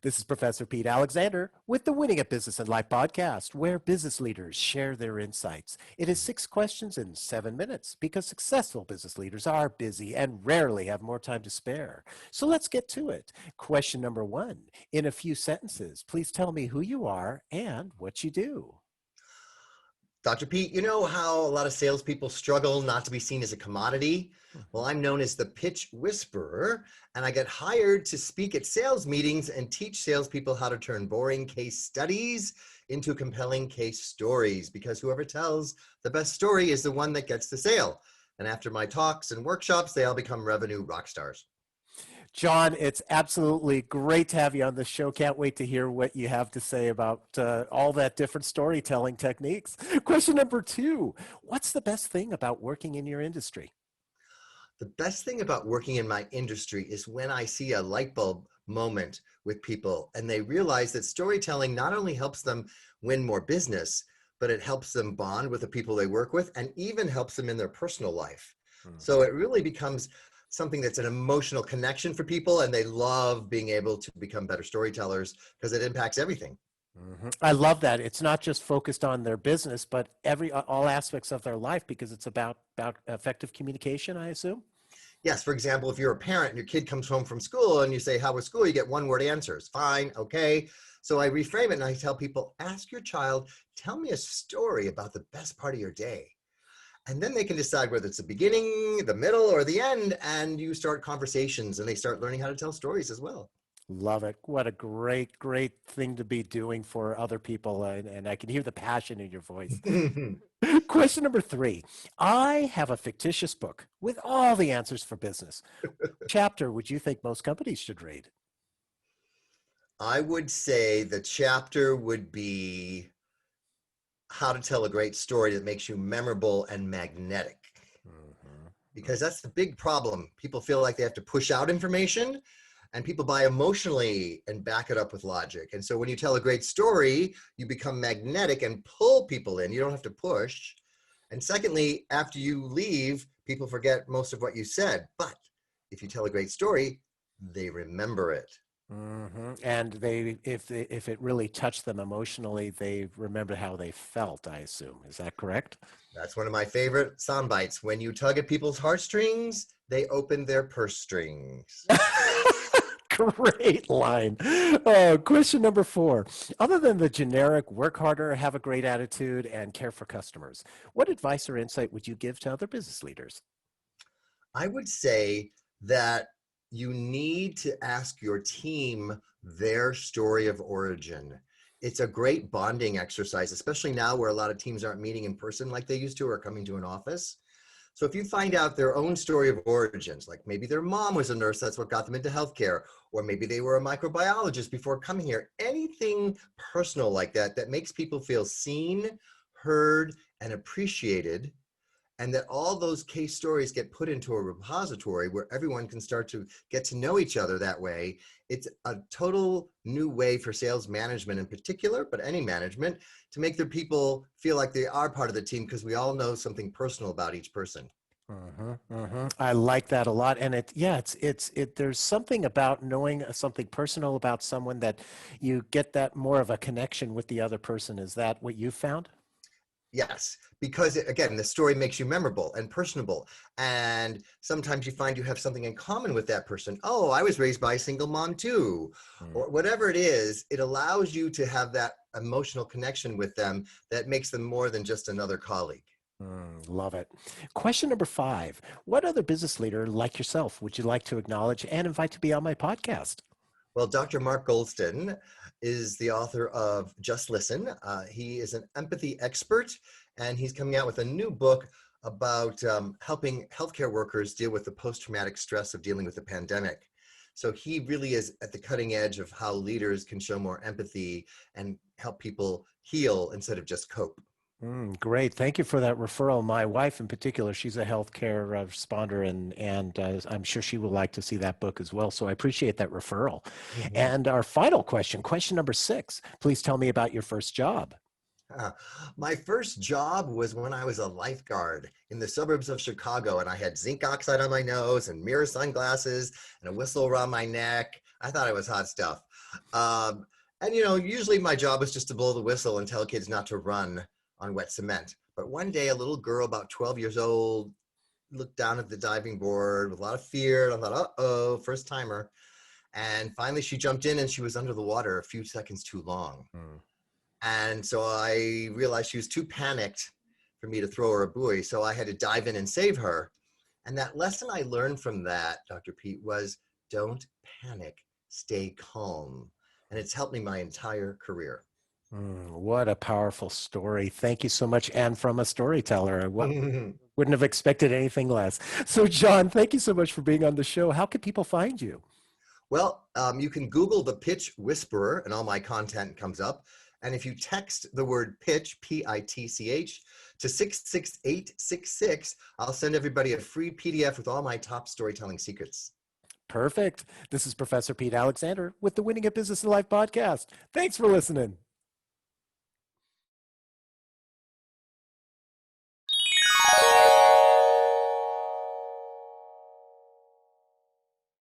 This is Professor Pete Alexander with the Winning at Business and Life podcast, where business leaders share their insights. It is 6 questions in 7 minutes because successful business leaders are busy and rarely have more time to spare. So let's get to it. Question number 1. In a few sentences, please tell me who you are and what you do. Dr. Pete, you know how a lot of salespeople struggle not to be seen as a commodity? Well, I'm known as the pitch whisperer, and I get hired to speak at sales meetings and teach salespeople how to turn boring case studies into compelling case stories, because whoever tells the best story is the one that gets the sale. And after my talks and workshops, they all become revenue rock stars. John, it's absolutely great to have you on the show. Can't wait to hear what you have to say about all that different storytelling techniques. Question number 2, what's the best thing about working in your industry? The best thing about working in my industry is when I see a light bulb moment with people and they realize that storytelling not only helps them win more business, but it helps them bond with the people they work with and even helps them in their personal life. So it really becomes something that's an emotional connection for people, and they love being able to become better storytellers because it impacts everything. I love that. It's not just focused on their business, but all aspects of their life, because it's about effective communication, I assume. Yes, for example, if you're a parent and your kid comes home from school and you say, how was school? You get one-word answers. Fine, okay. So I reframe it and I tell people, ask your child, tell me a story about the best part of your day. And then they can decide whether it's the beginning, the middle, or the end, and you start conversations and they start learning how to tell stories as well. Love it. What a great, great thing to be doing for other people. And I can hear the passion in your voice. Question number 3. I have a fictitious book with all the answers for business. What chapter would you think most companies should read? I would say the chapter would be how to tell a great story that makes you memorable and magnetic. Because that's the big problem. People feel like they have to push out information, and people buy emotionally and back it up with logic. And so when you tell a great story, you become magnetic and pull people in. You don't have to push. And secondly, after you leave, people forget most of what you said. But if you tell a great story, they remember it. And if it really touched them emotionally, they remember how they felt, I assume. Is that correct? That's one of my favorite sound bites. When you tug at people's heartstrings, they open their purse strings. Great line. Question number 4. Other than the generic work harder, have a great attitude, and care for customers, what advice or insight would you give to other business leaders? I would say that you need to ask your team their story of origin. It's a great bonding exercise, especially now where a lot of teams aren't meeting in person like they used to or coming to an office. So if you find out their own story of origins, like maybe their mom was a nurse, that's what got them into healthcare, or maybe they were a microbiologist before coming here, anything personal like that, that makes people feel seen, heard, and appreciated, and that all those case stories get put into a repository where everyone can start to get to know each other that way. It's a total new way for sales management in particular, but any management, to make their people feel like they are part of the team, because we all know something personal about each person. I like that a lot. And there's something about knowing something personal about someone that you get that more of a connection with the other person. Is that what you found? Yes, because again, the story makes you memorable and personable. And sometimes you find you have something in common with that person. Oh, I was raised by a single mom too, or whatever it is. It allows you to have that emotional connection with them that makes them more than just another colleague. Love it. Question number 5. What other business leader like yourself would you like to acknowledge and invite to be on my podcast? Well, Dr. Mark Goldston is the author of Just Listen. He is an empathy expert, and he's coming out with a new book about helping healthcare workers deal with the post-traumatic stress of dealing with the pandemic. So he really is at the cutting edge of how leaders can show more empathy and help people heal instead of just cope. Great. Thank you for that referral. My wife in particular, she's a healthcare responder, and I'm sure she will like to see that book as well. So I appreciate that referral. And our final question, question number 6, please tell me about your first job. Uh, My first job was when I was a lifeguard in the suburbs of Chicago, and I had zinc oxide on my nose and mirror sunglasses and a whistle around my neck. I thought I was hot stuff. Um, and, usually my job was just to blow the whistle and tell kids not to run on wet cement. But one day, a little girl about 12 years old looked down at the diving board with a lot of fear. And I thought, uh-oh, first timer. And finally, she jumped in and she was under the water a few seconds too long. Mm. And so I realized she was too panicked for me to throw her a buoy. So I had to dive in and save her. And that lesson I learned from that, Dr. Pete, was don't panic, stay calm. And it's helped me my entire career. What a powerful story. Thank you so much. And from a storyteller, wouldn't have expected anything less. So, John, thank you so much for being on the show. How can people find you? Well, you can Google the Pitch Whisperer and all my content comes up. And if you text the word pitch, Pitch, to 66866, I'll send everybody a free PDF with all my top storytelling secrets. Perfect. This is Professor Pete Alexander with the Winning at Business and Life podcast. Thanks for listening.